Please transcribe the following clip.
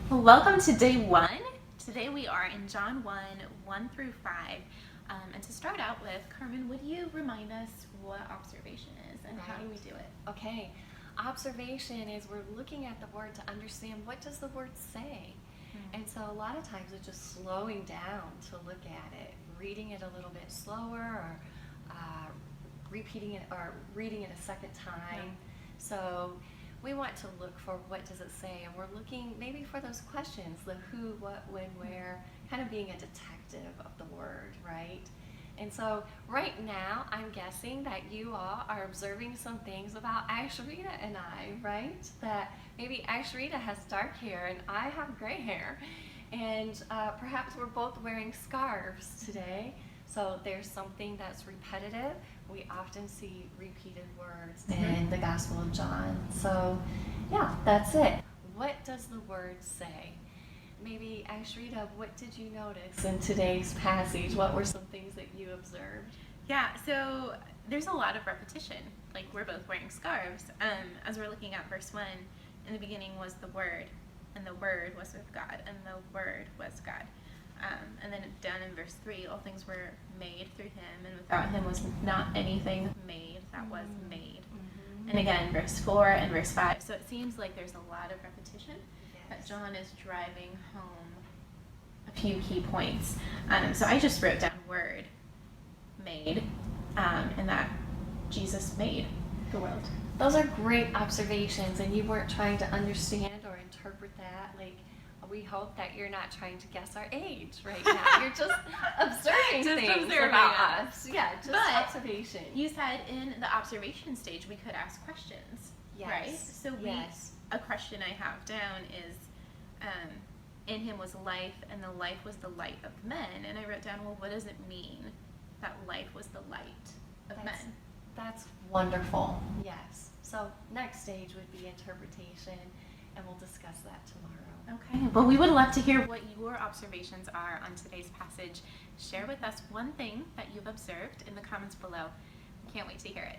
Well, welcome to day one. Today we are in John 1, 1 through 5. And to start out with, Carmen, would you remind us what observation is and how do we do it? Okay, observation is we're looking at the word to understand what does the word say. And so a lot of times it's just slowing down to look at it, reading it a little bit slower, or repeating it or reading it a second time. So we want to look for what does it say, and we're looking maybe for those questions, the who, what, when, where, kind of being a detective of the word, right? And so right now, I'm guessing that you all are observing some things about Ashrita and I, right? That maybe Ashrita has dark hair and I have gray hair. And perhaps we're both wearing scarves today. So there's something that's repetitive. We often see repeated words in the Gospel of John. So yeah, that's it. What does the word say? Maybe, Ashrita, what did you notice in today's passage? What were some things that you observed? Yeah, so there's a lot of repetition. Like, we're both wearing scarves. As we're looking at verse 1, in the beginning was the Word, and the Word was with God, and the Word was God. And then down in verse 3, all things were made through him, and without him was not anything made that was made. And again, verse 4 and verse 5. So it seems like there's a lot of repetition, that John is driving home a few key points. So I just wrote down word, made, and that Jesus made the world. Those are great observations, and you weren't trying to understand or interpret that. Like, we hope that you're not trying to guess our age right now. You're just observing things about us. Yeah, just observation. You said in the observation stage we could ask questions, right? So a question I have down is, in him was life, and the life was the light of men. And I wrote down, well, what does it mean that life was the light of men? That's wonderful. Yes. So next stage would be interpretation, and we'll discuss that tomorrow. Okay. Well, we would love to hear what your observations are on today's passage. Share with us one thing that you've observed in the comments below. Can't wait to hear it.